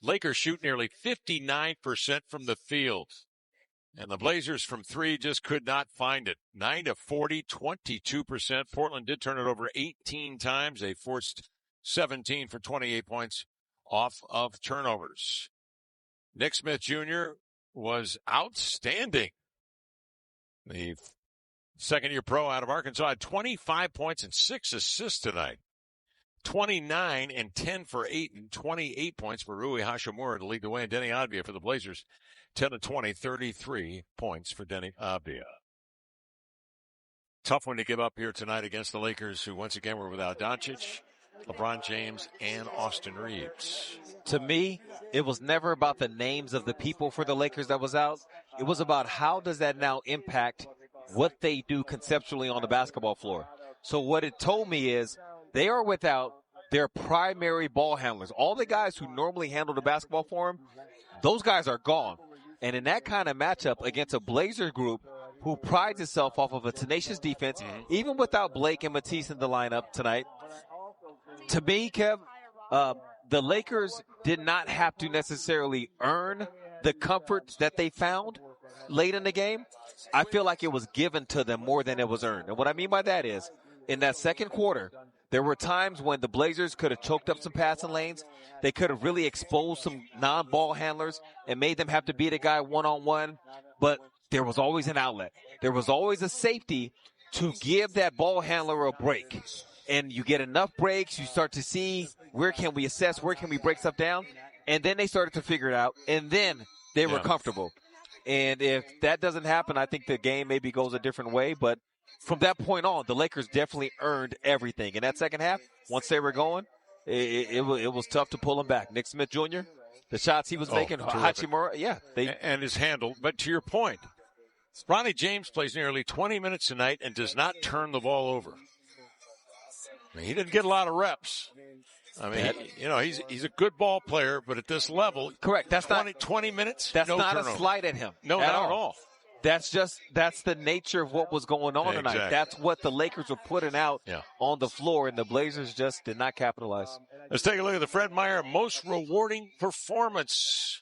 Lakers shoot nearly 59% from the field. And the Blazers from three just could not find it. 9-40, 22%. Portland did turn it over 18 times. They forced 17 for 28 points off of turnovers. Nick Smith Jr. was outstanding. The second-year pro out of Arkansas had 25 points and 6 assists tonight. 29 and 10 for Ayton, 28 points for Rui Hachimura to lead the way. And Deni Avdija for the Blazers, 10 and 20, 33 points for Deni Avdija. Tough one to give up here tonight against the Lakers, who once again were without Doncic, LeBron James, and Austin Reaves. To me, it was never about the names of the people for the Lakers that was out. It was about how does that now impact what they do conceptually on the basketball floor. So what it told me is they are without their primary ball handlers. All the guys who normally handle the basketball for them, those guys are gone. And in that kind of matchup against a Blazers group who prides itself off of a tenacious defense, even without Blake and Matisse in the lineup tonight, to me, Kev, the Lakers did not have to necessarily earn the comfort that they found late in the game. I feel like it was given to them more than it was earned. And what I mean by that is, in that second quarter, there were times when the Blazers could have choked up some passing lanes. They could have really exposed some non-ball handlers and made them have to beat a guy one-on-one. But there was always an outlet. There was always a safety to give that ball handler a break. And you get enough breaks, you start to see where can we assess, where can we break stuff down. And then they started to figure it out. And then they were comfortable. And if that doesn't happen, I think the game maybe goes a different way. But from that point on, the Lakers definitely earned everything. In that second half, once they were going, it was tough to pull them back. Nick Smith Jr., the shots he was making, Hachimura, and his handle. But to your point, Bronny James plays nearly 20 minutes tonight and does not turn the ball over. I mean, he didn't get a lot of reps. I mean, he's a good ball player, but at this level, correct. That's 20 minutes. That's no not turnover. A slight at him. No, not at all. That's the nature of what was going on tonight. Exactly. That's what the Lakers were putting out on the floor, and the Blazers just did not capitalize. Let's take a look at the Fred Meyer most rewarding performance.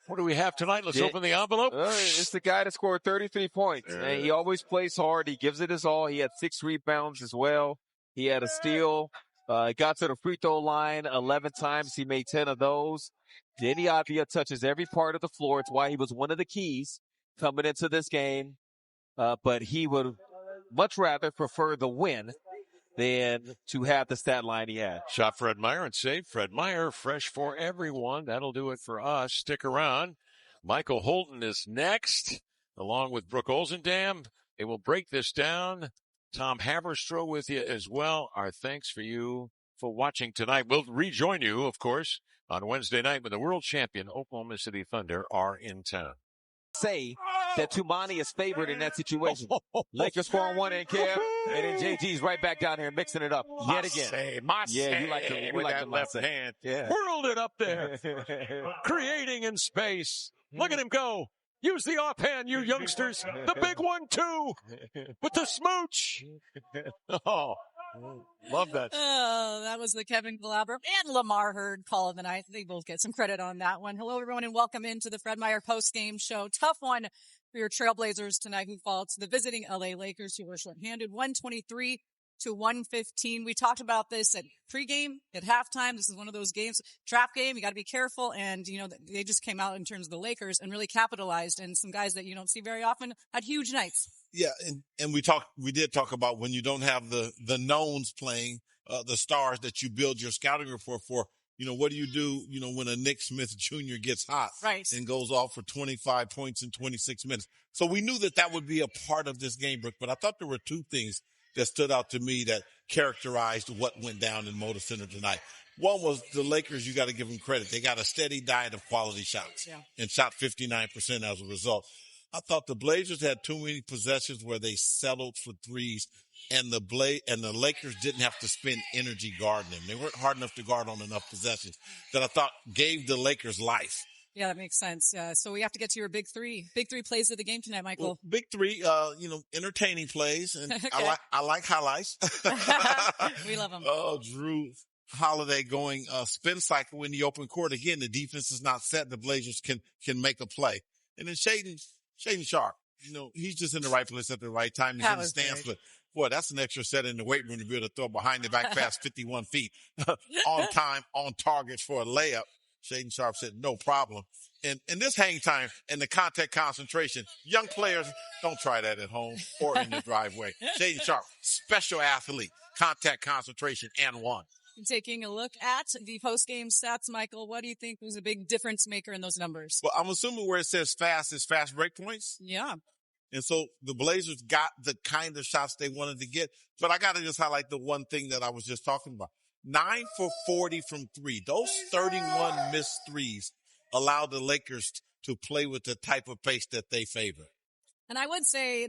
What do we have tonight? Let's open the envelope. It's the guy that scored 33 points. And he always plays hard. He gives it his all. He had 6 rebounds as well. He had a steal. Got to the free throw line 11 times. He made 10 of those. Deni Avdija touches every part of the floor. It's why he was one of the keys coming into this game. But he would much rather prefer the win than to have the stat line he had. Shot Fred Meyer and save Fred Meyer. Fresh for everyone. That'll do it for us. Stick around. Michael Holton is next, along with Brooke Olzendam. They will break this down. Tom Haberstroh with you as well. Our thanks for you for watching tonight. We'll rejoin you, of course, on Wednesday night when the world champion Oklahoma City Thunder are in town. Say that Tumani is favored in that situation. Lakers 4-1 and Kev, and then JG's right back down here mixing it up yet again. You like the left hand. Yeah. Whirled it up there. Creating in space. Look at him go. Use the offhand, you youngsters. The big 1-2 with the smooch. Oh, love that. Oh, that was the Kevin Galabra and Lamar Hurd call of the night. They both get some credit on that one. Hello, everyone, and welcome into the Fred Meyer post-game show. Tough one for your Trailblazers tonight, who fall to the visiting LA Lakers, who were shorthanded 123-115. We talked about this at pregame, at halftime. This is one of those games, trap game. You got to be careful. And, they just came out in terms of the Lakers and really capitalized. And some guys that you don't see very often had huge nights. Yeah. And we did talk about when you don't have the knowns playing, the stars that you build your scouting report for. What do you do, when a Nick Smith Jr. gets hot and goes off for 25 points in 26 minutes? So we knew that would be a part of this game, Brooke. But I thought there were two things that stood out to me that characterized what went down in Moda Center tonight. One was the Lakers, you got to give them credit. They got a steady diet of quality shots and shot 59% as a result. I thought the Blazers had too many possessions where they settled for threes, and the Lakers didn't have to spend energy guarding them. They weren't hard enough to guard on enough possessions that I thought gave the Lakers life. Yeah, that makes sense. So we have to get to your big three. Big three plays of the game tonight, Michael. Well, big three, entertaining plays, and I like highlights. We love them. Oh, Jrue Holiday going spin cycle in the open court. Again, the defense is not set. The Blazers can make a play. And then Shaedon Sharpe, he's just in the right place at the right time. He's in the stands, but boy, that's an extra set in the weight room to be able to throw behind the back pass 51 feet on time, on target for a layup. Shaedon Sharpe said, no problem. And this hang time and the contact concentration, young players, don't try that at home or in the driveway. Shaedon Sharpe, special athlete, contact concentration, and one. Taking a look at the post-game stats, Michael, what do you think was a big difference maker in those numbers? Well, I'm assuming where it says fast is fast break points. Yeah. And so the Blazers got the kind of shots they wanted to get. But I got to just highlight the one thing that I was just talking about. 9 for 40 from three. Those 31 missed threes allowed the Lakers to play with the type of pace that they favor. And I would say,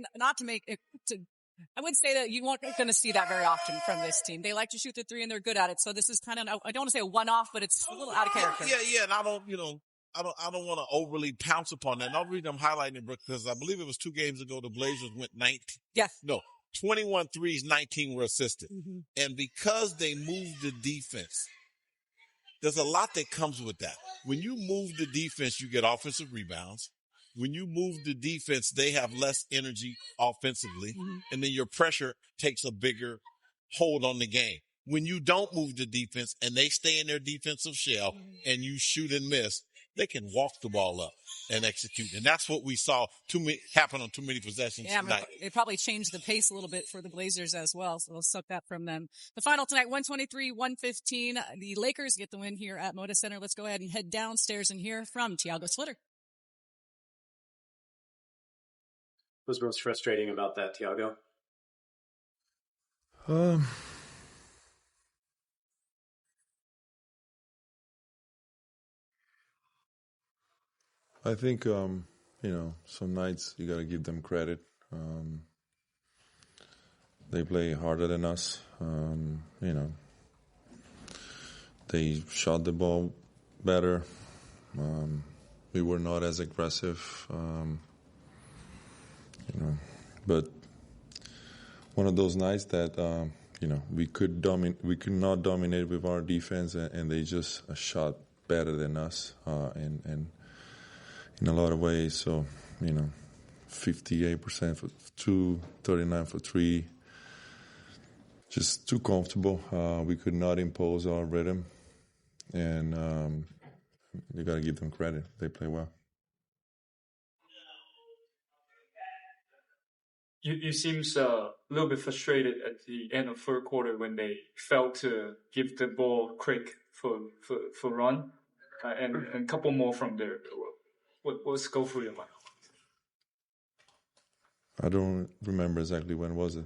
I would say that you weren't going to see that very often from this team. They like to shoot the three and they're good at it. So this is kind of, I don't want to say a one-off, but it's a little out of character. Yeah. And I don't want to overly pounce upon that. And I'll read them highlighting it because I believe it was 2 games ago the Blazers went 19. Yes. No, 21 threes, 19 were assisted. Mm-hmm. And because they moved the defense, there's a lot that comes with that. When you move the defense, you get offensive rebounds. When you move the defense, they have less energy offensively, and then your pressure takes a bigger hold on the game. When you don't move the defense and they stay in their defensive shell and you shoot and miss, they can walk the ball up and execute. And that's what we saw happen on too many possessions tonight. It probably changed the pace a little bit for the Blazers as well, so they'll suck that from them. The final tonight, 123-115. The Lakers get the win here at Moda Center. Let's go ahead and head downstairs and hear from Tiago Splitter. What's most frustrating about that, Tiago? I think, some nights you got to give them credit. They play harder than us. They shot the ball better. We were not as aggressive. But one of those nights that we could not dominate with our defense, and they just shot better than us, and in a lot of ways. So 58% for 2, 39 for 3. Just too comfortable. We could not impose our rhythm, and you got to give them credit. They play well. You seems a little bit frustrated at the end of third quarter when they failed to give the ball quick for run, and a couple more from there. What's go through your mind? I don't remember exactly when was it.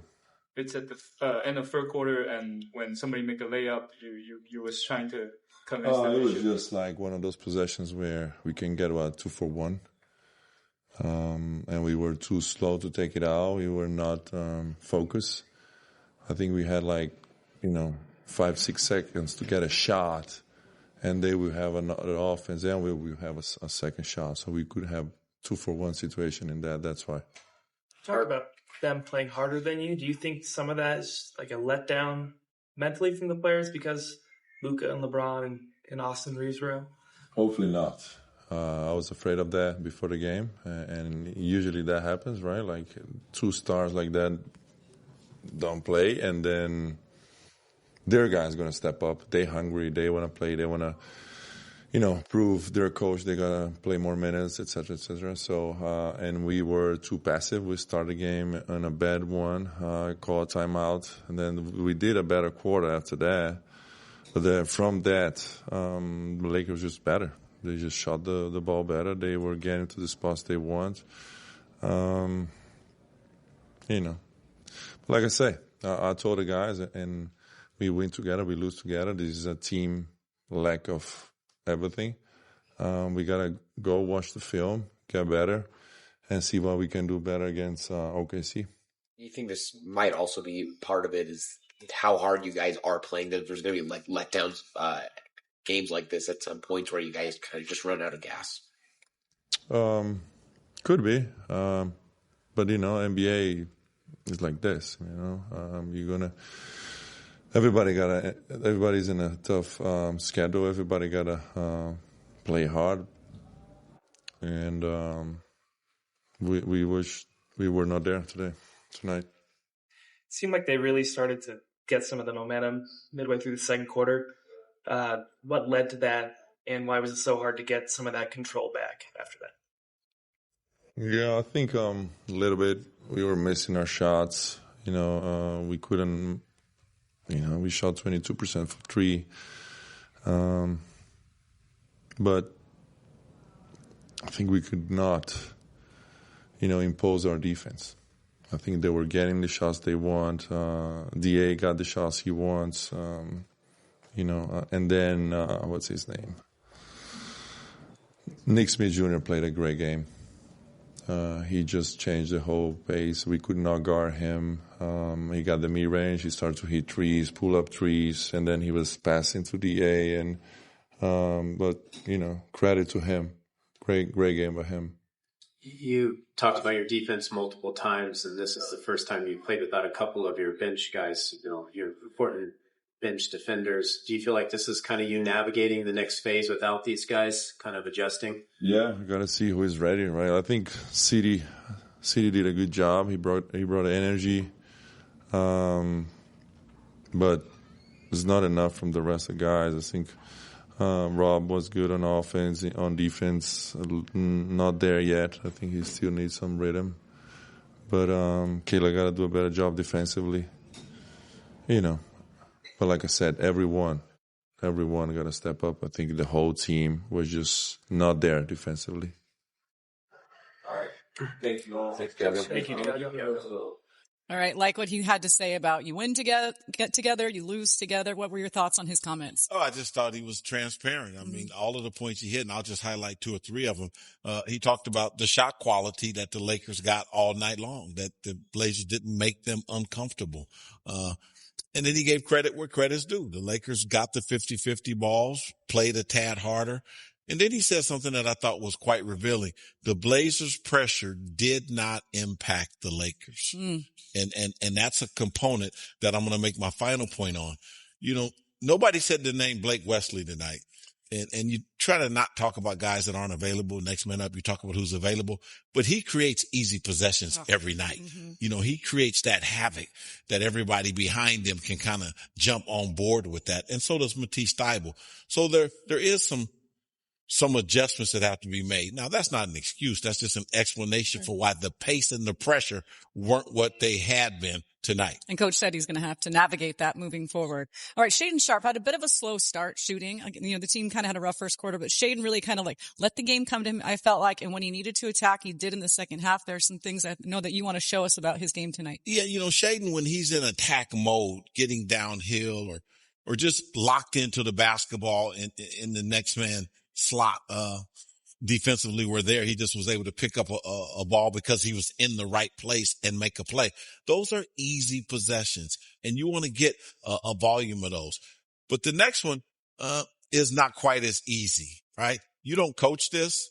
It's at the end of third quarter, and when somebody make a layup, you was trying to convince them. It was just like one of those possessions where we can get 2 for 1. And we were too slow to take it out. We were not focused. I think we had 5-6 seconds to get a shot, and they will have another offense, and we will have a second shot. So we could have 2 for 1 situation in that. That's why. Talk about them playing harder than you. Do you think some of that is like a letdown mentally from the players because Luka and LeBron and Austin Reaves were out? Hopefully not. I was afraid of that before the game, and usually that happens, right? Like 2 stars like that don't play, and then their guys going to step up. They hungry, they want to play, they want to, prove their coach they got to play more minutes, et cetera, et cetera. So, and we were too passive. We started the game on a bad one, call a timeout, and then we did a better quarter after that. But then from that, the Lakers were just better. They just shot the ball better. They were getting to the spots they want. Like I say, I told the guys, and we win together, we lose together. This is a team lack of everything. We got to go watch the film, get better, and see what we can do better against OKC. You think this might also be part of it is how hard you guys are playing? There's going to be letdowns, games like this at some points where you guys kind of just run out of gas. Could be. But, NBA is like this, you're going to everybody's in a tough schedule. Everybody gotta play hard, and we wish we were not there tonight. It seemed like they really started to get some of the momentum midway through the second quarter. What led to that, and why was it so hard to get some of that control back after that? Yeah, I think a little bit we were missing our shots. We couldn't. We shot 22% for three, but I think we could not, impose our defense. I think they were getting the shots they want. DA got the shots he wants. And then what's his name? Nick Smith Jr. played a great game. He just changed the whole pace. We could not guard him. He got the mid-range. He started to hit threes, pull-up threes, and then he was passing to DA. But credit to him. Great game by him. You talked about your defense multiple times, and this is the first time you played without a couple of your bench guys, your important bench defenders. Do you feel like this is kind of you navigating the next phase without these guys, kind of adjusting? Yeah, we got to see who is ready, right? I think City did a good job. He brought energy, but it's not enough from the rest of the guys. I think Rob was good on offense. On defense, not there yet. I think he still needs some rhythm. But Kayla got to do a better job defensively. But like I said, everyone got to step up. I think the whole team was just not there defensively. All right. Thank you all. Thank you. All right. Like what he had to say about you win together, get together, you lose together. What were your thoughts on his comments? Oh, I just thought he was transparent. I mean, all of the points he hit, and I'll just highlight 2 or 3 of them. He talked about the shot quality that the Lakers got all night long, that the Blazers didn't make them uncomfortable. And then he gave credit where credit's due. The Lakers got the 50-50 balls, played a tad harder. And then he said something that I thought was quite revealing. The Blazers' pressure did not impact the Lakers. And that's a component that I'm going to make my final point on. Nobody said the name Blake Wesley tonight. And you try to not talk about guys that aren't available. Next man up, you talk about who's available. But he creates easy possessions every night. He creates that havoc that everybody behind him can kind of jump on board with that. And so does Matisse Thybulle. So there is some adjustments that have to be made. Now, that's not an excuse. That's just an explanation for why the pace and the pressure weren't what they had been tonight. And Coach said he's going to have to navigate that moving forward. All right, Shaedon Sharpe had a bit of a slow start shooting. The team kind of had a rough first quarter, but Shaedon really kind of let the game come to him, I felt like. And when he needed to attack, he did in the second half. There's some things I know that you want to show us about his game tonight. Yeah, Shaedon, when he's in attack mode, getting downhill or just locked into the basketball in the next man slot, defensively were there. He just was able to pick up a ball because he was in the right place and make a play. Those are easy possessions, and you want to get a volume of those. But the next one is not quite as easy, right? You don't coach this.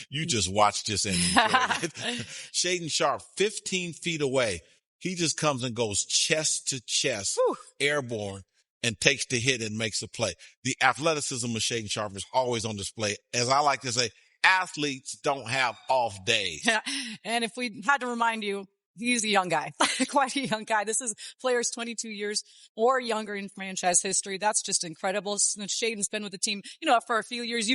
You just watch this and enjoy it. Shaedon Sharpe, 15 feet away. He just comes and goes chest to chest, airborne, and takes the hit and makes a play. The athleticism of Shaedon Sharpe is always on display. As I like to say, athletes don't have off days. Yeah. And if we had to remind you, he's a young guy, quite a young guy. This is players 22 years or younger in franchise history. That's just incredible. Shaedon's been with the team, for a few years.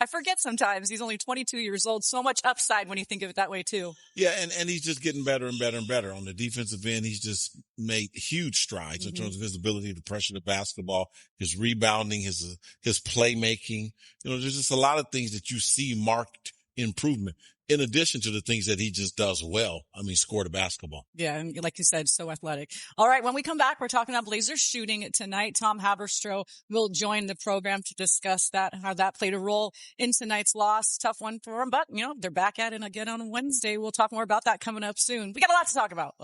I forget sometimes he's only 22 years old. So much upside when you think of it that way too. Yeah. And he's just getting better and better and better on the defensive end. He's just made huge strides in terms of his ability to pressure the basketball, his rebounding, his playmaking. There's just a lot of things that you see marked improvement. In addition to the things that he just does well, score the basketball. Yeah, and like you said, so athletic. All right, when we come back, we're talking about Blazers shooting tonight. Tom Haberstroh will join the program to discuss that, how that played a role in tonight's loss. Tough one for them, but, they're back at it again on Wednesday. We'll talk more about that coming up soon. We got a lot to talk about.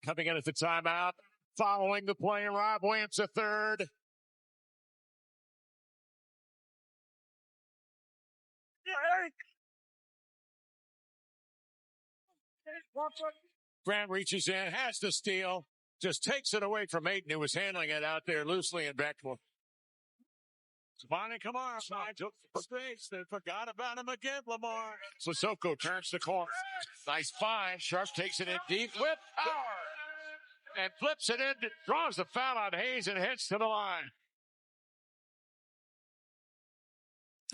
Coming in at the timeout, following the play, Rob Wentz a third. Grant reaches in, has the steal, just takes it away from Ayton, who was handling it out there loosely and back to Savani Kamara took space. They forgot about him again, Lamar. Sissoko turns the corner. Nice find. Sharp takes it in deep with power. And flips it in, draws the foul on Hayes and heads to the line.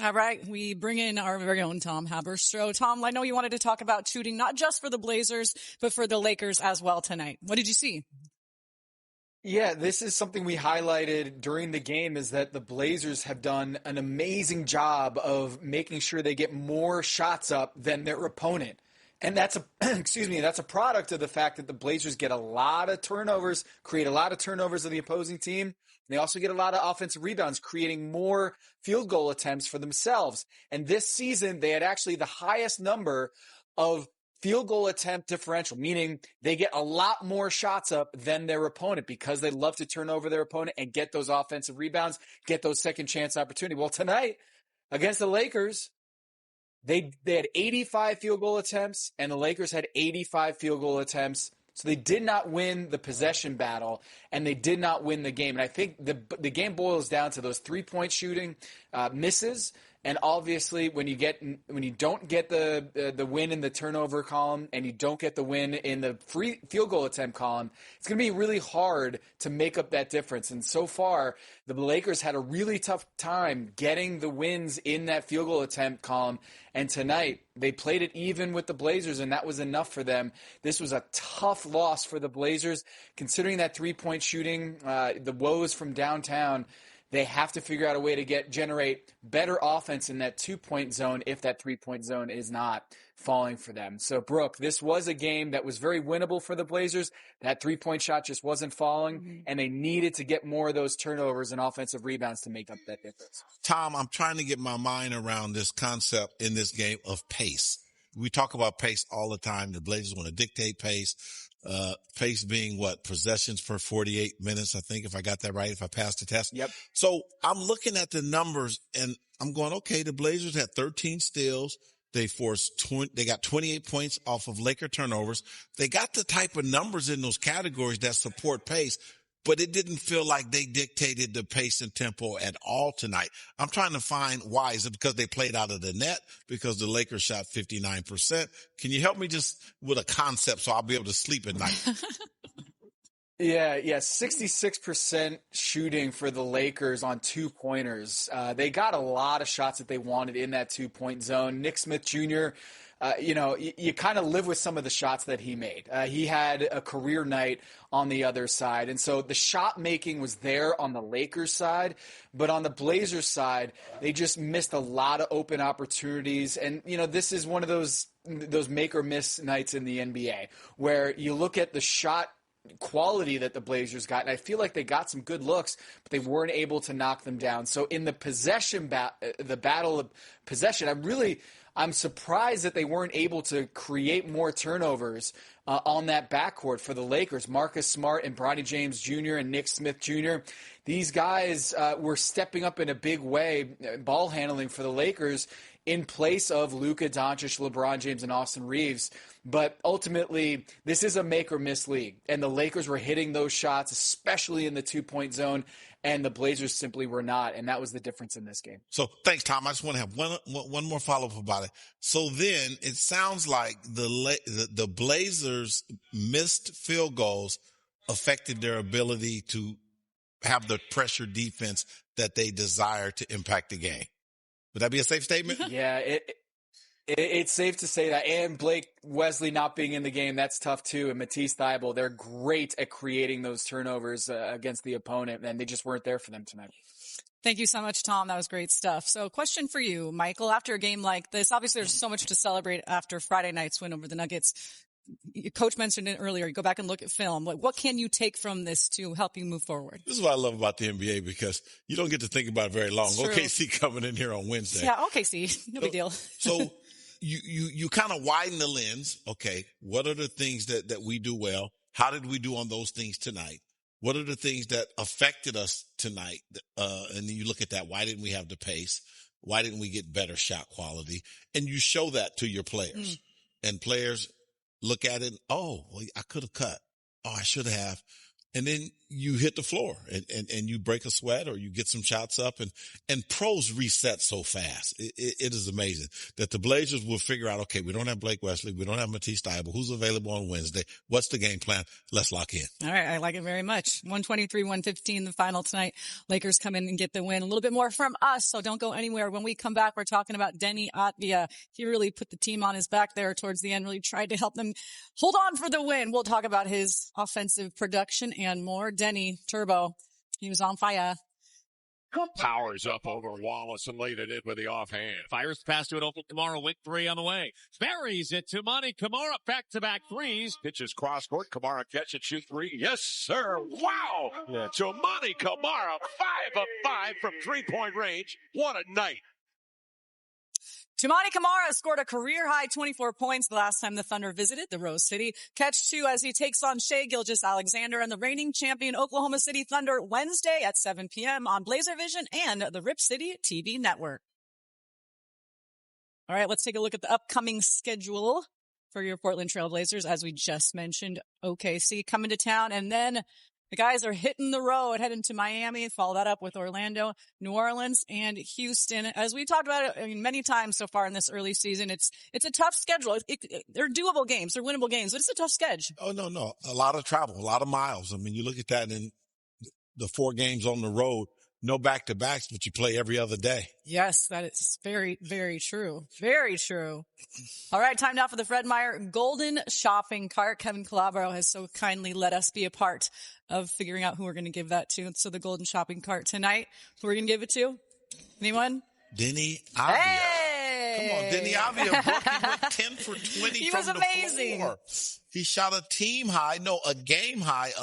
All right, we bring in our very own Tom Haberstroh. Tom, I know you wanted to talk about shooting, not just for the Blazers, but for the Lakers as well tonight. What did you see? Yeah, this is something we highlighted during the game, is that the Blazers have done an amazing job of making sure they get more shots up than their opponent. And that's a product of the fact that the Blazers get a lot of turnovers, create a lot of turnovers of the opposing team. They also get a lot of offensive rebounds, creating more field goal attempts for themselves. And this season, they had actually the highest number of field goal attempt differential, meaning they get a lot more shots up than their opponent because they love to turn over their opponent and get those offensive rebounds, get those second chance opportunity. Well, tonight against the Lakers, they had 85 field goal attempts and the Lakers had 85 field goal attempts. So they did not win the possession battle, and they did not win the game. And I think the game boils down to those 3-point shooting misses. And obviously, when you don't get the win in the turnover column, and you don't get the win in the free field goal attempt column, it's going to be really hard to make up that difference. And so far, the Lakers had a really tough time getting the wins in that field goal attempt column. And tonight, they played it even with the Blazers, and that was enough for them. This was a tough loss for the Blazers, considering that 3-point shooting, the woes from downtown. They have to figure out a way to generate better offense in that 2-point zone if that 3-point zone is not falling for them. So, Brooke, this was a game that was very winnable for the Blazers. That 3-point shot just wasn't falling, and they needed to get more of those turnovers and offensive rebounds to make up that difference. Tom, I'm trying to get my mind around this concept in this game of pace. We talk about pace all the time. The Blazers want to dictate pace. Pace being possessions per 48 minutes, I think, if I got that right, if I passed the test. Yep. So I'm looking at the numbers and I'm going, okay, the Blazers had 13 steals. They got 28 points off of Laker turnovers. They got the type of numbers in those categories that support pace, but it didn't feel like they dictated the pace and tempo at all tonight. I'm trying to find why. Is it because they played out of the net? Because the Lakers shot 59%? Can you help me just with a concept so I'll be able to sleep at night? Yeah, 66% shooting for the Lakers on 2-pointers. They got a lot of shots that they wanted in that 2-point zone. Nick Smith Jr., you kind of live with some of the shots that he made. He had a career night on the other side. And so the shot making was there on the Lakers side, but on the Blazers side, they just missed a lot of open opportunities. And, this is one of those make or miss nights in the NBA where you look at the shot quality that the Blazers got, and I feel like they got some good looks, but they weren't able to knock them down. So in the possession, the battle of possession, I'm surprised that they weren't able to create more turnovers on that backcourt for the Lakers. Marcus Smart and Bronny James Jr. and Nick Smith Jr. These guys were stepping up in a big way, ball handling for the Lakers in place of Luka, Doncic, LeBron James, and Austin Reaves. But ultimately, this is a make-or-miss league, and the Lakers were hitting those shots, especially in the 2-point zone, and the Blazers simply were not, and that was the difference in this game. So thanks, Tom. I just want to have one more follow-up about it. So then it sounds like the Blazers' missed field goals affected their ability to have the pressure defense that they desire to impact the game. Would that be a safe statement? Yeah, it's safe to say that. And Blake Wesley not being in the game, that's tough too. And Matisse Thybulle, they're great at creating those turnovers against the opponent, and they just weren't there for them tonight. Thank you so much, Tom. That was great stuff. So question for you, Michael. After a game like this, obviously there's so much to celebrate after Friday night's win over the Nuggets. Your coach mentioned it earlier. You go back and look at film. What can you take from this to help you move forward? This is what I love about the NBA, because you don't get to think about it very long. OKC coming in here on Wednesday. Yeah, OKC. No big deal. So you kind of widen the lens. Okay, what are the things that we do well? How did we do on those things tonight? What are the things that affected us tonight? And then you look at that. Why didn't we have the pace? Why didn't we get better shot quality? And you show that to your players. And players look at it, oh, well, I could have cut. Oh, I should have. And then you hit the floor and you break a sweat or you get some shots up and pros reset so fast. It is amazing that the Blazers will figure out, okay, we don't have Blake Wesley. We don't have Matisse Thybulle. Who's available on Wednesday? What's the game plan? Let's lock in. All right. I like it very much. 123-115, the final tonight. Lakers come in and get the win. A little bit more from us. So don't go anywhere. When we come back, we're talking about Deni Avdija. He really put the team on his back there towards the end, really tried to help them hold on for the win. We'll talk about his offensive production and more. Deni, Turbo, he was on fire. Powers up over Wallace and laid it in with the offhand. Fires past to it, open Kamara, wing three on the way. Buries it to Money. Kamara, back-to-back threes. Pitches cross court. Kamara catch and shoot three. Yes, sir. Wow. Yeah. Money Kamara, 5 of 5 from 3-point range. What a night. Toumani Camara scored a career-high 24 points the last time the Thunder visited the Rose City. Catch 2 as he takes on Shai Gilgeous-Alexander and the reigning champion Oklahoma City Thunder Wednesday at 7 p.m. on Blazer Vision and the Rip City TV network. All right, let's take a look at the upcoming schedule for your Portland Trail Blazers. As we just mentioned, OKC coming to town, and then the guys are hitting the road, heading to Miami, follow that up with Orlando, New Orleans, and Houston. As we talked about it many times so far in this early season, it's a tough schedule. They're doable games, they're winnable games, but it's a tough schedule. Oh, no. A lot of travel, a lot of miles. I mean, you look at that in the 4 games on the road, no back-to-backs, but you play every other day. Yes, that is very, very true. Very true. All right, time now for the Fred Meyer Golden Shopping Cart. Kevin Calabro has so kindly let us be a part of figuring out who we're going to give that to. So the Golden Shopping Cart tonight, who are we going to give it to? Anyone? Deni Avdija. Hey! Come on, Deni Avdija. He went 10 for 20 he from was the amazing. floor. He shot a game high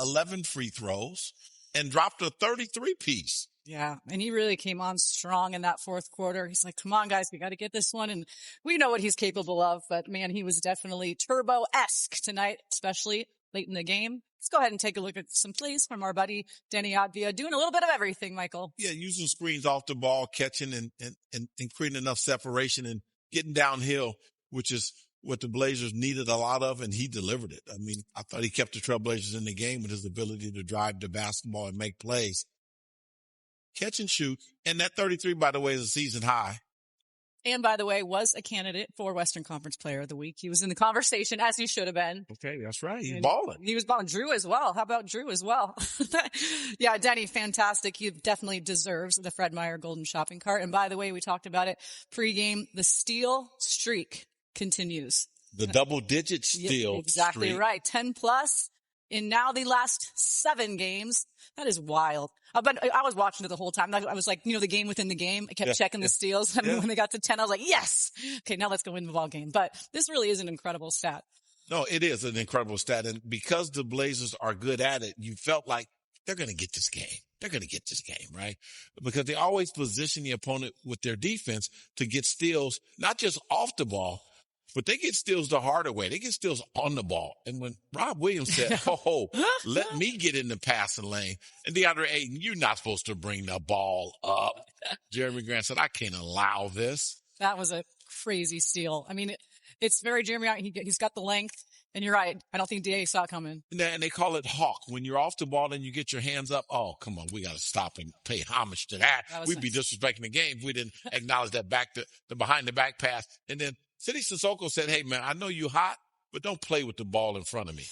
11 free throws and dropped a 33-piece. Yeah, and he really came on strong in that fourth quarter. He's like, come on, guys, we got to get this one. And we know what he's capable of. But, man, he was definitely Turbo-esque tonight, especially late in the game. Let's go ahead and take a look at some plays from our buddy Deni Avdija, doing a little bit of everything, Michael. Yeah, using screens off the ball, catching and creating enough separation and getting downhill, which is what the Blazers needed a lot of, and he delivered it. I mean, I thought he kept the Trailblazers in the game with his ability to drive the basketball and make plays. Catch and shoot. And that 33, by the way, is a season high. And by the way, was a candidate for Western Conference Player of the Week. He was in the conversation, as he should have been. Okay, that's right. He's balling. He was balling. Jrue as well. How about Jrue as well? Yeah, Deni, fantastic. He definitely deserves the Fred Meyer Golden Shopping Cart. And by the way, we talked about it pregame. The steal streak continues. The double-digit steal exactly streak. Right. 10 plus in now the last 7 games. That is wild. But I was watching it the whole time. I was like, the game within the game. I kept checking the steals. I mean, when they got to 10, I was like, yes. Okay, now let's go win the ball game. But this really is an incredible stat. No, it is an incredible stat. And because the Blazers are good at it, you felt like they're going to get this game. They're going to get this game, right? Because they always position the opponent with their defense to get steals, not just off the ball, but they get steals the harder way. They get steals on the ball. And when Rob Williams said, let me get in the passing lane. And Deandre Ayton, you're not supposed to bring the ball up. Jeremy Grant said, I can't allow this. That was a crazy steal. I mean, it's very Jeremy. He's got the length. And you're right. I don't think DA saw it coming. And they call it hawk. When you're off the ball and you get your hands up, oh, come on, we got to stop and pay homage to that. We'd be disrespecting the game if we didn't acknowledge that the behind the back pass. And then City Sissoko said, hey, man, I know you hot, but don't play with the ball in front of me.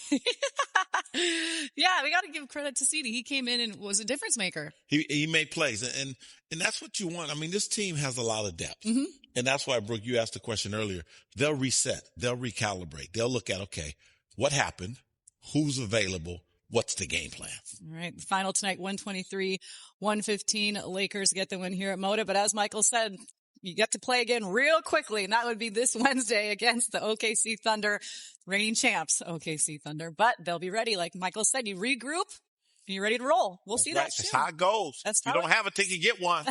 Yeah, we got to give credit to City. He came in and was a difference maker. He made plays. And that's what you want. I mean, this team has a lot of depth. Mm-hmm. And that's why, Brooke, you asked the question earlier. They'll reset. They'll recalibrate. They'll look at, okay, what happened? Who's available? What's the game plan? All right. Final tonight, 123-115. Lakers get the win here at Moda. But as Michael said, you get to play again real quickly, and that would be this Wednesday against the OKC Thunder, reigning champs, OKC Thunder. But they'll be ready. Like Michael said, you regroup, and you're ready to roll. We'll see that soon. That's how it goes. If you don't have a ticket, get one.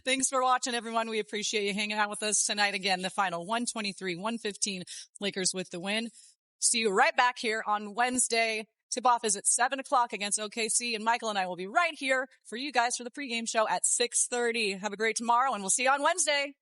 Thanks for watching, everyone. We appreciate you hanging out with us tonight. Again, the final 123-115, Lakers with the win. See you right back here on Wednesday. Tip-off is at 7 o'clock against OKC, and Michael and I will be right here for you guys for the pregame show at 6:30. Have a great tomorrow, and we'll see you on Wednesday.